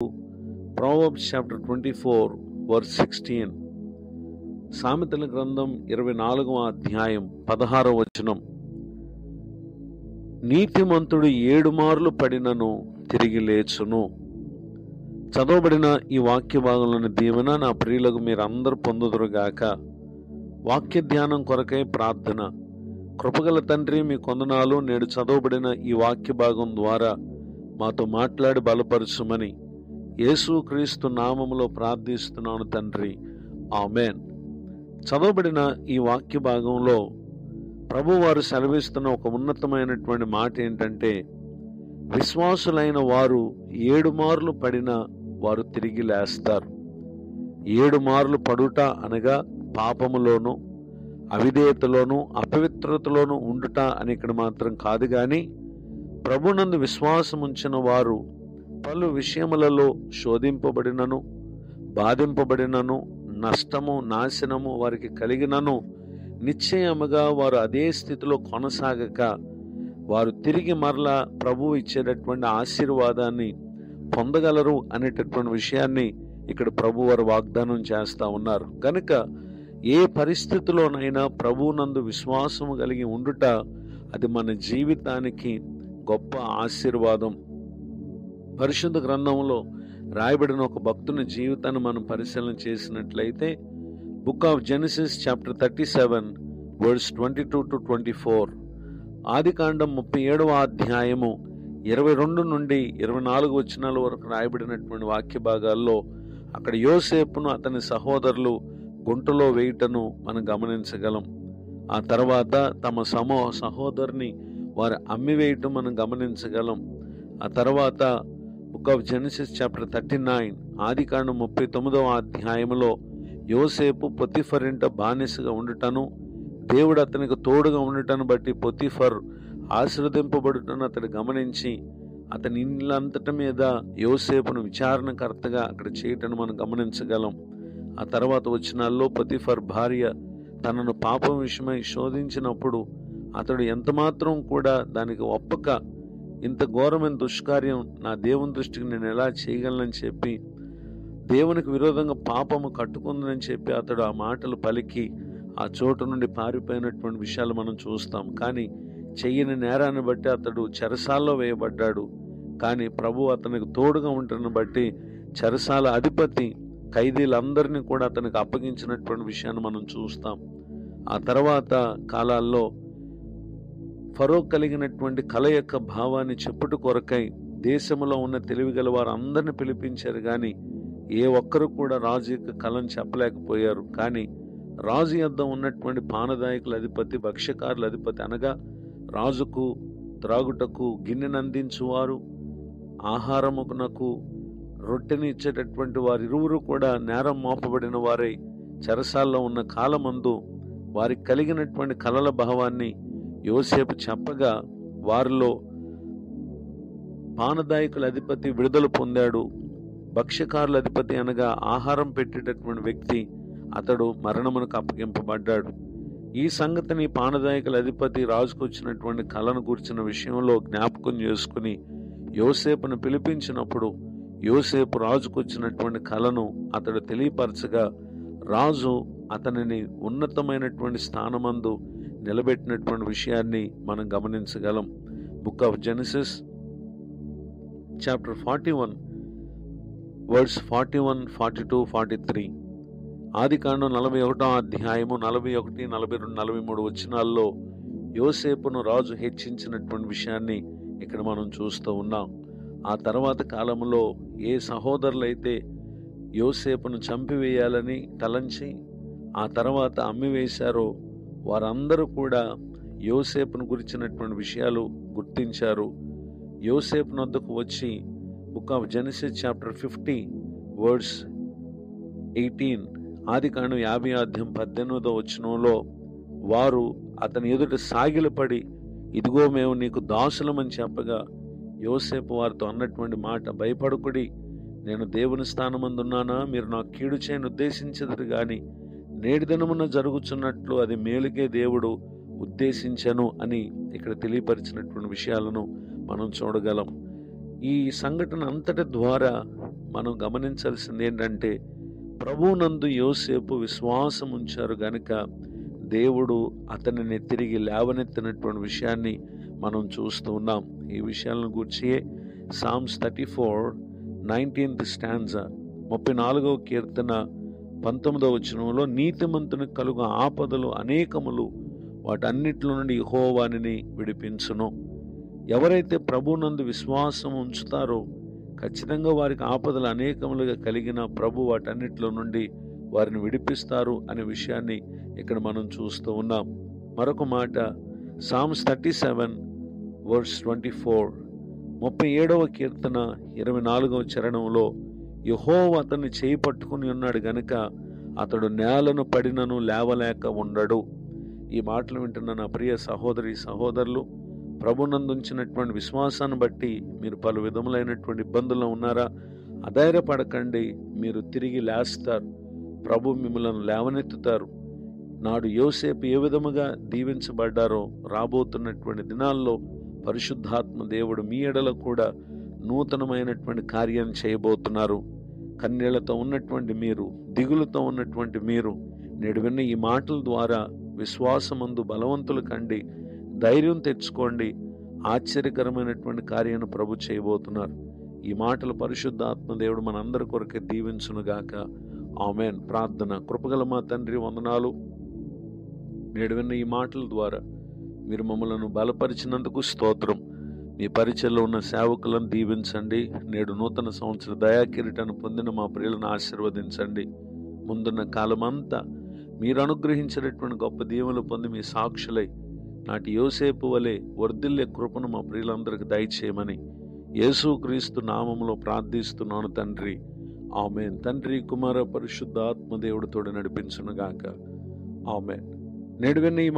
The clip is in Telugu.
Proverbs chapter 24 verse 16. సామెతల గ్రంథం 24వ అధ్యాయం 16వ వచనం. నీతిమంతుడు 7 మార్లు పడినను తిరిగి లేచును. చదవబడిన ఈ వాక్య భాగంలోని దీవెన నా ప్రియులకు మీరందరూ పొందుదురుగాక. వాక్య ధ్యానం కొరకై ప్రార్థన. కృపగల తండ్రి, మీ కొందనాలు. నేడు చదవబడిన ఈ వాక్య భాగం ద్వారా మాతో మాట్లాడి బలపరచుమని యేసుక్రీస్తు నామములో ప్రార్థిస్తున్నాను తండ్రి, ఆమెన్. చదవబడిన ఈ వాక్య భాగంలో ప్రభువారు సెలవిస్తున్న ఒక ఉన్నతమైనటువంటి మాట ఏంటంటే, విశ్వాసులైన వారు 7 మార్లు పడినా వారు తిరిగి లేస్తారు. 7 మార్లు పడుట అనగా పాపములోను, అవిధేయతలోను, అపవిత్రతలోను ఉండుట అని ఇక్కడ మాత్రం కాదు, కానీ ప్రభునందు విశ్వాసం ఉంచిన వారు పలు విషయములలో శోధింపబడినను, బాధింపబడినను, నష్టము, నాశనము వారికి కలిగినను నిశ్చయముగా వారు అదే స్థితిలో కొనసాగక వారు తిరిగి మరలా ప్రభువు ఇచ్చేటటువంటి ఆశీర్వాదాన్ని పొందగలరు అనేటటువంటి విషయాన్ని ఇక్కడ ప్రభువారు వాగ్దానం చేస్తూ ఉన్నారు. కనుక ఏ పరిస్థితిలోనైనా ప్రభువునందు విశ్వాసము కలిగి ఉండుట అది మన జీవితానికి గొప్ప ఆశీర్వాదం. పరిశుద్ధ గ్రంథంలో రాయబడిన ఒక భక్తుని జీవితాన్ని మనం పరిశీలన చేసినట్లయితే, book of Genesis chapter 37 verse 22 to 24, ఆదికాండం 37వ అధ్యాయము 22 నుండి 24 వచనాల వరకు రాయబడినటువంటి వాక్య భాగాల్లో అక్కడ యోసేపును అతని సహోదరులు గుంటలో వేయుటను మనం గమనించగలం. ఆ తర్వాత తమ సహోదరుని వారు అమ్మివేయటం మనం గమనించగలం. ఆ తర్వాత బుక్ ఆఫ్ జెనసిస్ చాప్టర్ 39 ఆదికాండం 39వ అధ్యాయంలో యోసేపు పొతిఫర్ ఇంట బానిసగా ఉండటను, దేవుడు అతనికి తోడుగా ఉండటను బట్టి పొతిఫర్ ఆశీర్వదింపబడుటను అతడు గమనించి అతని ఇల్లంతటి మీద యోసేపును విచారణకర్తగా అక్కడ చేయటను మనం గమనించగలం. ఆ తర్వాత వచనాల్లో పొతిఫర్ భార్య తనను పాపం విషయమై శోధించినప్పుడు అతడు ఎంతమాత్రం కూడా దానికి ఒప్పక, ఇంత ఘోరమైన దుష్కార్యం నా దేవుని దృష్టికి నేను ఎలా చేయగలనని చెప్పి, దేవునికి విరోధంగా పాపము కట్టుకుందని చెప్పి అతడు ఆ మాటలు పలికి ఆ చోటు నుండి పారిపోయినటువంటి విషయాలు మనం చూస్తాం. కానీ చెయ్యని నేరాన్ని బట్టి అతడు చెరసాల్లో వేయబడ్డాడు. కానీ ప్రభు అతనికి తోడుగా ఉండటం బట్టి చెరసాల అధిపతి ఖైదీలందరినీ కూడా అతనికి అప్పగించినటువంటి విషయాన్ని మనం చూస్తాం. ఆ తర్వాత కాలాల్లో ఫరో కలిగినటువంటి కళ యొక్క భావాన్ని చెప్పుట కొరకై దేశంలో ఉన్న తెలివిగల వారు అందరిని పిలిపించారు, కానీ ఏ ఒక్కరు కూడా రాజు యొక్క కళను చెప్పలేకపోయారు. కానీ రాజు యొద్ద ఉన్నటువంటి పానదాయకుల అధిపతి, భక్ష్యకారుల అధిపతి అనగా రాజుకు త్రాగుటకు గిన్నెను అందించువారు, ఆహారమునకు రొట్టెని ఇచ్చేటటువంటి వారు ఇరువురు కూడా నేరం మోపబడిన వారై చెరసాల్లో ఉన్న కాలమందు వారికి కలిగినటువంటి కలల భావాన్ని యోసేపు చెప్పగా వారిలో పానదాయకుల అధిపతి విడుదల పొందాడు. భక్ష్యకారుల అధిపతి అనగా ఆహారం పెట్టేటటువంటి వ్యక్తి అతడు మరణమునకు అప్పగింపబడ్డాడు. ఈ సంగతిని పానదాయకుల అధిపతి రాజుకు వచ్చినటువంటి కళను గురించిన విషయంలో జ్ఞాపకం చేసుకుని యోసేపును పిలిపించినప్పుడు యోసేపు రాజుకు వచ్చినటువంటి కళను అతడు తెలియపరచగా రాజు అతనిని ఉన్నతమైనటువంటి స్థానమందు నిలబెట్టినటువంటి విషయాన్ని మనం గమనించగలం. Book of Genesis chapter 41 words 41, 42, 43, ఆదికాండం 41వ అధ్యాయము 41, 42, 43 వచనాల్లో యోసేపును రాజు హెచ్చించినటువంటి విషయాన్ని ఇక్కడ మనం చూస్తూ ఉన్నాం. ఆ తర్వాత కాలంలో ఏ సహోదరులైతే యోసేపును చంపివేయాలని తలంచి ఆ తర్వాత అమ్మివేశారో వారందరూ కూడా యోసేపును గురించినటువంటి విషయాలు గుర్తించారు. యోసేపు వద్దకు వచ్చి book of Genesis chapter 50 words 18 ఆదికాండం 50వ అధ్యాయం 18వ వచనంలో వారు అతని ఎదుట సాగిలపడి, ఇదిగో మేము నీకు దాసులమని చెప్పగా యోసేపు వారితో అన్నటువంటి మాట, భయపడకుడి, నేను దేవుని స్థానమందున్నానా? మీరు నాకు కీడు చేయని ఉద్దేశించదు, కానీ నేటి దినమున జరుగుతున్నట్లు అది మేలుకే దేవుడు ఉద్దేశించను అని ఇక్కడ తెలియపరిచినటువంటి విషయాలను మనం చూడగలం. ఈ సంఘటన అంతటి ద్వారా మనం గమనించాల్సింది ఏంటంటే, ప్రభువునందు యోసేపు విశ్వాసం ఉంచారు గనుక దేవుడు అతనిని తిరిగి లేవనెత్తినటువంటి విషయాన్ని మనం చూస్తూ ఉన్నాం. ఈ విషయాలను గూర్చి సామ్స్ 34:19 స్టాంజా 34వ కీర్తన 19వ వచనంలో, నీతిమంతునికి కలుగు ఆపదలు అనేకములు, వాటన్నిటిలో నుండి యెహోవా వానిని విడిపించును. ఎవరైతే ప్రభువునందు విశ్వాసం ఉంచుతారో ఖచ్చితంగా వారికి ఆపదలు అనేకములుగా కలిగిన ప్రభు వాటన్నిటిలో నుండి వారిని విడిపిస్తారు అనే విషయాన్ని ఇక్కడ మనం చూస్తూ ఉన్నాం. మరొక మాట, సామ్స్ 37:24, 37వ కీర్తన 24వ చరణంలో, యెహోవా అతన్ని చేయి పట్టుకుని ఉన్నాడు గనుక అతడు నేలను పడినను లేవలేక ఉండడు. ఈ మాటలు వింటున్న నా ప్రియ సహోదరి సహోదరులు, ప్రభునందుంచినటువంటి విశ్వాసాన్ని బట్టి మీరు పలు విధములైనటువంటి ఇబ్బందుల్లో ఉన్నారా? అధైర్యపడకండి, మీరు తిరిగి లేస్తారు. ప్రభు మిమ్మల్ని లేవనెత్తుతారు. నాడు యోసేపు ఏ విధముగా దీవించబడ్డారో రాబోతున్నటువంటి దినాల్లో పరిశుద్ధాత్మ దేవుడు మీ ఎడల కూడా నూతనమైనటువంటి కార్యాన్ని చేయబోతున్నారు. కన్నీళ్లతో ఉన్నటువంటి మీరు, దిగులుతో ఉన్నటువంటి మీరు నేడు విన్న ఈ మాటల ద్వారా విశ్వాసమందు బలవంతులు కండి, ధైర్యం తెచ్చుకోండి. ఆశ్చర్యకరమైనటువంటి కార్యాన్ని ప్రభు చేయబోతున్నారు. ఈ మాటలు పరిశుద్ధాత్మ దేవుడు మనందరి కొరకే దీవించునుగాక. ఆమేన్. ప్రార్థన. కృపగల మా తండ్రి, వందనాలు. నేడు విన్న ఈ మాటల ద్వారా మీరు మమ్మలను బలపరిచినందుకు స్తోత్రం. మీ పరిచయలో ఉన్న సేవకులను దీవించండి. నేడు నూతన సంవత్సర దయాకిరీటాన్ని పొందిన మా ప్రియులను ఆశీర్వదించండి. ముందున్న కాలమంతా మీరు అనుగ్రహించినటువంటి గొప్ప దీవెనలు పొంది మీ సాక్షులై నాటి యోసేపు వలె వర్ధిల్లే కృపను మా ప్రియులందరికీ దయచేయమని యేసుక్రీస్తు నామములో ప్రార్థిస్తున్నాను తండ్రి. ఆమేన్. తండ్రి, కుమార, పరిశుద్ధ ఆత్మ దేవుడితోడు నడిపించునుగాక. ఆమేన్. నేడు విన్న ఈ